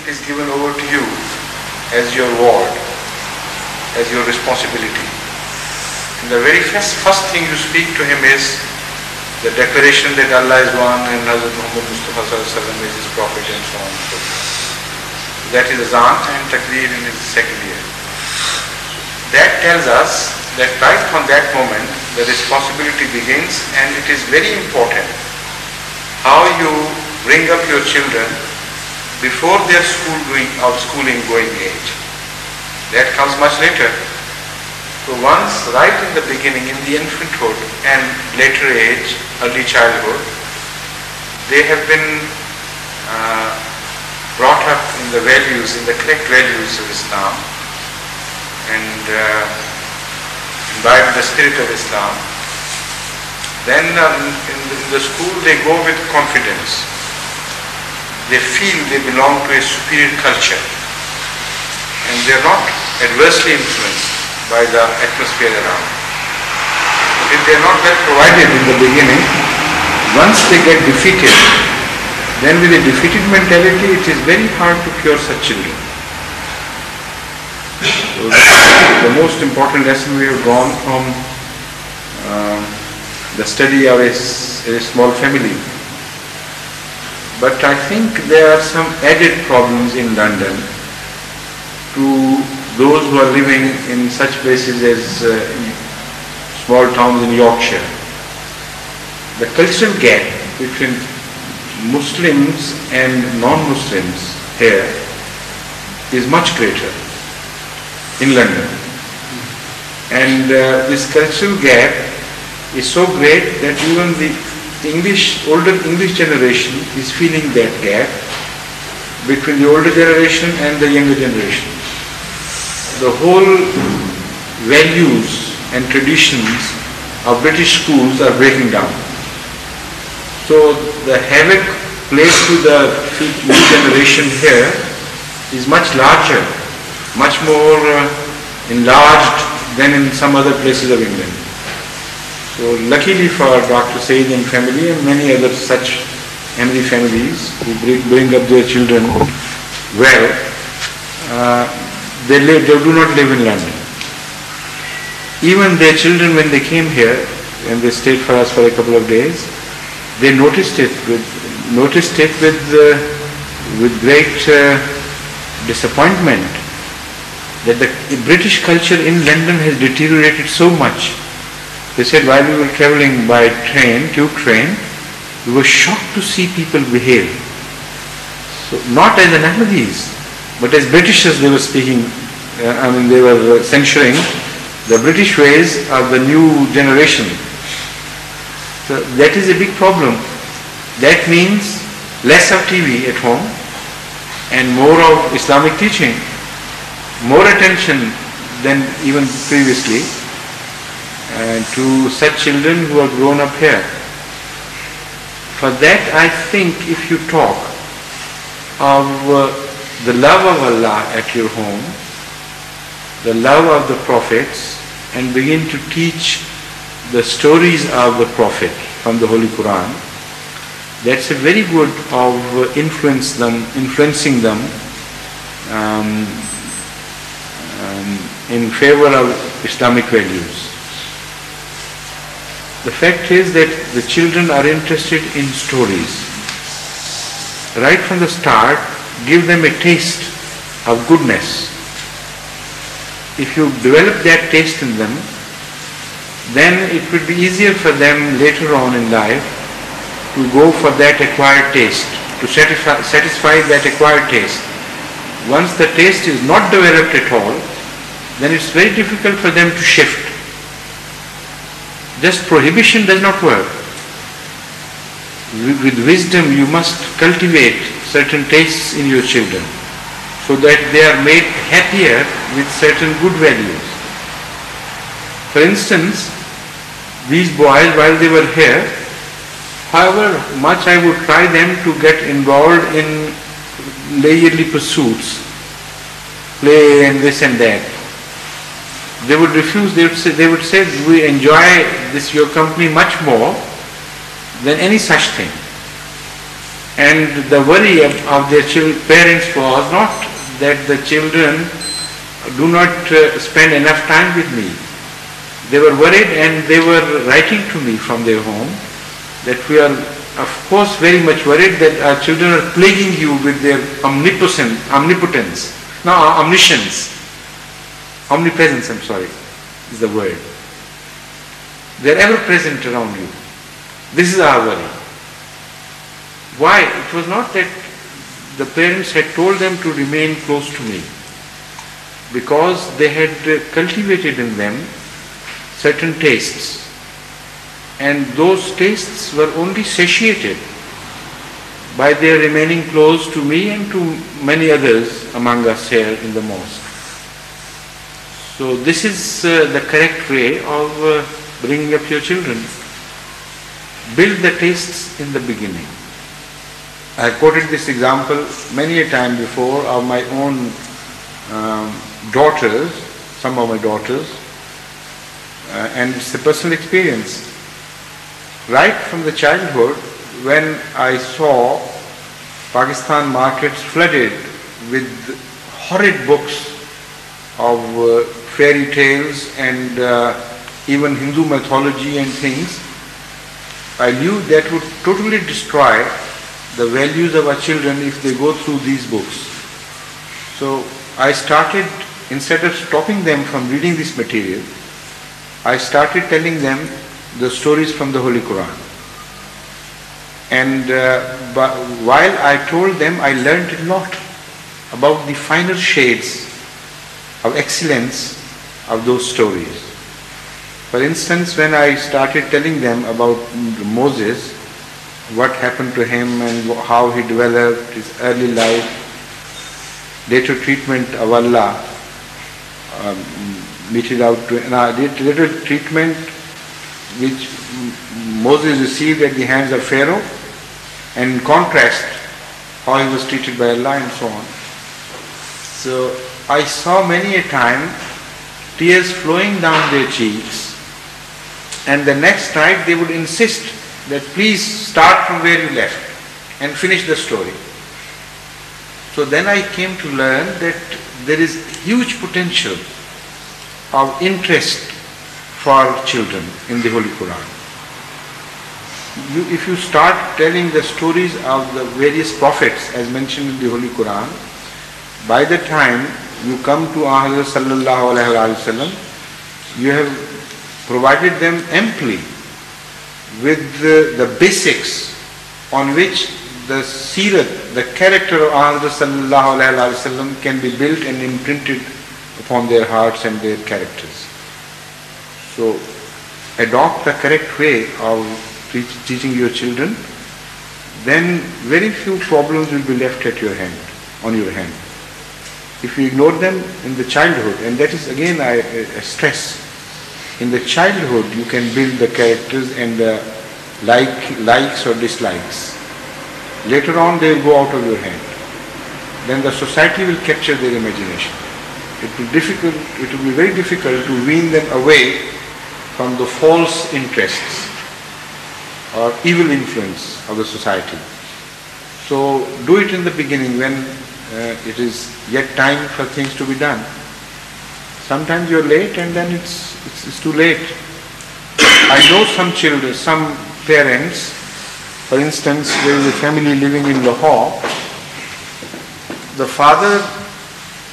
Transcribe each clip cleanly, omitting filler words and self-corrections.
is given over to you as your ward, as your responsibility. And the very first thing you speak to him is the declaration that Allah is one and Hazrat Muhammad Mustafa is his prophet and so on and so forth. That is Azan and Takbir in his second year. That tells us that right from that moment the responsibility begins, and it is very important how you bring up your children before their schooling going age. That comes much later. So once right in the beginning, in the infanthood and later age, early childhood, they have been brought up in the values, in the correct values of Islam, and imbibed the spirit of Islam. Then in the school they go with confidence. They feel they belong to a superior culture, and they are not adversely influenced by the atmosphere around. If they are not well provided in the beginning, once they get defeated, then with a defeated mentality it is very hard to cure such children. So the most important lesson we have drawn from the study of a small family. But I think there are some added problems in London to those who are living in such places as small towns in Yorkshire. The cultural gap between Muslims and non-Muslims here is much greater in London. And this cultural gap is so great that even the older English generation is feeling that gap between the older generation and the younger generation. The whole values and traditions of British schools are breaking down. So the havoc played to the new generation here is much larger, much more enlarged than in some other places of England. So luckily for Dr. Said and family and many other such Ahmadi families who bring up their children well, they do not live in London. Even their children, when they came here and they stayed for us for a couple of days, they noticed it with great disappointment that the British culture in London has deteriorated so much. They said while we were traveling by tube train, we were shocked to see people behave. So not as an Ahmadis, but as Britishers they were speaking, they were censuring the British ways of the new generation. So that is a big problem. That means less of TV at home and more of Islamic teaching, more attention than even previously to such children who are grown up here. For that, I think if you talk of the love of Allah at your home, the love of the prophets, and begin to teach the stories of the Prophet from the Holy Quran, that's a very good of influencing them in favor of Islamic values. The fact is that the children are interested in stories. Right from the start, give them a taste of goodness. If you develop that taste in them, then it would be easier for them later on in life to go for that acquired taste, to satisfy that acquired taste. Once the taste is not developed at all, then it's very difficult for them to shift. Just prohibition does not work. With wisdom you must cultivate certain tastes in your children so that they are made happier with certain good values. For instance, these boys, while they were here, however much I would try them to get involved in leisurely pursuits, play and this and that, they would refuse. They would say we enjoy your company much more than any such thing. And the worry of their parents was not that the children do not spend enough time with me. They were worried and they were writing to me from their home that we are of course very much worried that our children are plaguing you with their omnipotence, omniscience, omnipresence, is the word. They are ever present around you. This is our worry. Why? It was not that the parents had told them to remain close to me, because they had cultivated in them certain tastes, and those tastes were only satiated by their remaining close to me and to many others among us here in the mosque. So this is the correct way of bringing up your children. Build the tastes in the beginning. I quoted this example many a time before of my own daughters, some of my daughters, and it's a personal experience. Right from the childhood, when I saw Pakistan markets flooded with horrid books of fairy tales and even Hindu mythology and things, I knew that would totally destroy the values of our children if they go through these books. So I started, instead of stopping them from reading this material, I started telling them the stories from the Holy Quran. And while I told them, I learned a lot about the finer shades of excellence of those stories. For instance, when I started telling them about Moses, what happened to him and how he developed his early life, later treatment of Allah, meted out to later treatment which Moses received at the hands of Pharaoh, and in contrast how he was treated by Allah and so on. So I saw many a time tears flowing down their cheeks, and the next night they would insist that please start from where you left and finish the story. So then I came to learn that there is huge potential of interest for children in the Holy Quran. If you start telling the stories of the various prophets as mentioned in the Holy Quran, by the time you come to Ahmad sallallahu alaihi wasallam, you have provided them amply with the basics on which the seerat, the character of Ahmad sallallahu alaihi wasallam can be built and imprinted upon their hearts and their characters. So adopt the correct way of teaching your children, then very few problems will be left at your hand, on your hand. If you ignore them in the childhood, and that is again I stress, in the childhood you can build the characters and the likes or dislikes. Later on they will go out of your hand. Then the society will capture their imagination. It will be very difficult to wean them away from the false interests or evil influence of the society. So do it in the beginning when it is yet time for things to be done. Sometimes you're late and then it's too late. I know some children, some parents, for instance, there is a family living in Lahore. The father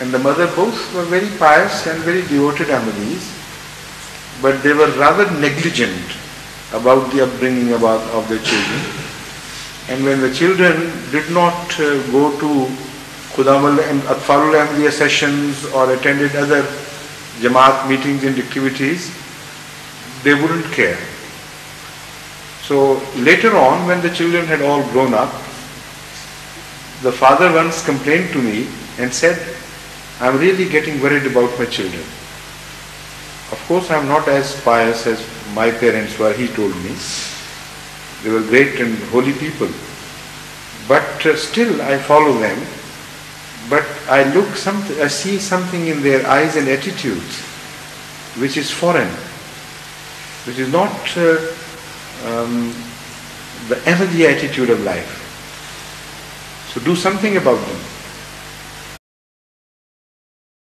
and the mother both were very pious and very devoted Ahmadis, but they were rather negligent about the upbringing of their children. And when the children did not go to Khudam and Atfalul Ahmadiyya sessions or attended other Jamaat meetings and activities, they wouldn't care. So later on, when the children had all grown up, the father once complained to me and said, I'm really getting worried about my children. Of course, I'm not as pious as my parents were, he told me. They were great and holy people. But still I follow them. But I see something in their eyes and attitudes which is foreign, which is not the Ahmadiyya attitude of life. So do something about them.